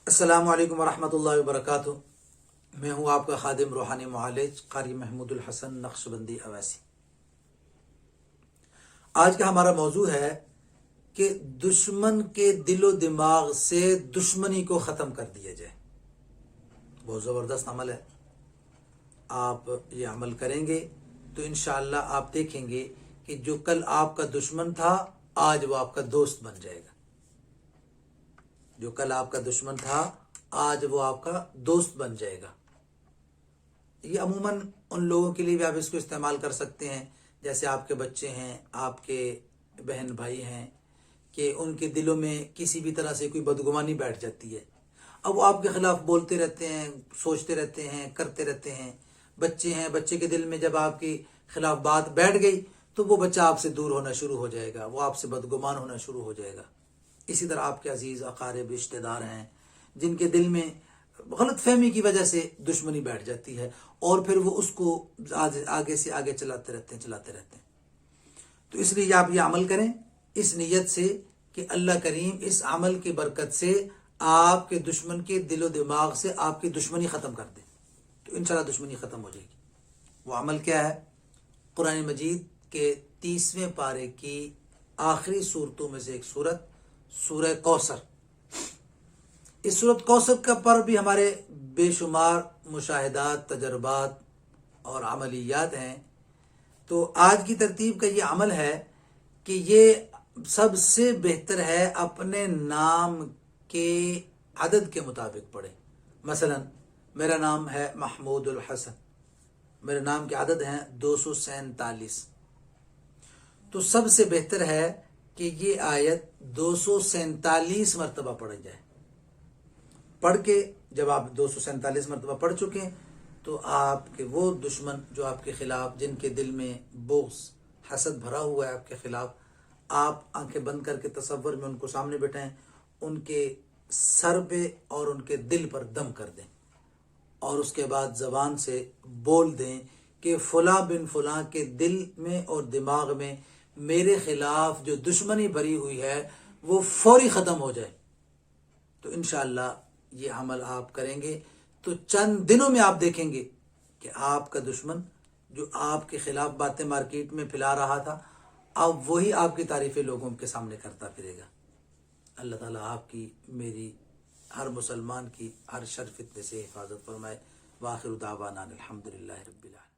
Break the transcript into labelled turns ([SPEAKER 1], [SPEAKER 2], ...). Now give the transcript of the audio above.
[SPEAKER 1] السلام علیکم ورحمۃ اللہ وبرکاتہ۔ میں ہوں آپ کا خادم روحانی معالج قاری محمود الحسن نقشبندی اویسی۔ آج کا ہمارا موضوع ہے کہ دشمن کے دل و دماغ سے دشمنی کو ختم کر دیا جائے۔ بہت زبردست عمل ہے، آپ یہ عمل کریں گے تو انشاءاللہ آپ دیکھیں گے کہ جو کل آپ کا دشمن تھا آج وہ آپ کا دوست بن جائے گا۔ جو کل آپ کا دشمن تھا آج وہ آپ کا دوست بن جائے گا۔ یہ عموماً ان لوگوں کے لیے بھی آپ اس کو استعمال کر سکتے ہیں، جیسے آپ کے بچے ہیں، آپ کے بہن بھائی ہیں، کہ ان کے دلوں میں کسی بھی طرح سے کوئی بدگمانی بیٹھ جاتی ہے۔ اب وہ آپ کے خلاف بولتے رہتے ہیں، سوچتے رہتے ہیں، کرتے رہتے ہیں۔ بچے ہیں، بچے کے دل میں جب آپ کے خلاف بات بیٹھ گئی تو وہ بچہ آپ سے دور ہونا شروع ہو جائے گا، وہ آپ سے بدگمان ہونا شروع ہو جائے گا۔ اسی طرح آپ کے عزیز اقارب رشتہ دار ہیں جن کے دل میں غلط فہمی کی وجہ سے دشمنی بیٹھ جاتی ہے، اور پھر وہ اس کو آگے سے آگے چلاتے رہتے ہیں۔ تو اس لیے آپ یہ عمل کریں اس نیت سے کہ اللہ کریم اس عمل کی برکت سے آپ کے دشمن کے دل و دماغ سے آپ کی دشمنی ختم کر دے، تو انشاءاللہ دشمنی ختم ہو جائے گی۔ وہ عمل کیا ہے؟ قرآن مجید کے 30ویں پارے کی آخری صورتوں میں سے ایک صورت سورہ کوثر۔ اس سورت کوثر کا پر بھی ہمارے بے شمار مشاہدات، تجربات اور عملیات ہیں۔ تو آج کی ترتیب کا یہ عمل ہے کہ یہ سب سے بہتر ہے اپنے نام کے عدد کے مطابق پڑھیں۔ مثلا میرا نام ہے محمود الحسن، میرے نام کے عدد ہیں 247۔ تو سب سے بہتر ہے کہ یہ آیت 247 مرتبہ پڑھی جائے۔ پڑھ کے جب آپ 247 مرتبہ پڑھ چکے تو آپ کے وہ دشمن جو آپ کے خلاف، جن کے دل میں بغض، حسد بھرا ہوا ہے آپ کے خلاف، آپ آنکھیں بند کر کے تصور میں ان کو سامنے بٹھائیں، ان کے سر پہ اور ان کے دل پر دم کر دیں، اور اس کے بعد زبان سے بول دیں کہ فلاں بن فلاں کے دل میں اور دماغ میں میرے خلاف جو دشمنی بھری ہوئی ہے وہ فوری ختم ہو جائے۔ تو انشاءاللہ یہ عمل آپ کریں گے تو چند دنوں میں آپ دیکھیں گے کہ آپ کا دشمن جو آپ کے خلاف باتیں مارکیٹ میں پھیلا رہا تھا، اب وہی آپ کی تعریفیں لوگوں کے سامنے کرتا پھرے گا۔ اللہ تعالیٰ آپ کی، میری، ہر مسلمان کی ہر شر فتنے سے حفاظت فرمائے۔ وآخر دعوانا الحمدللہ رب العالمین۔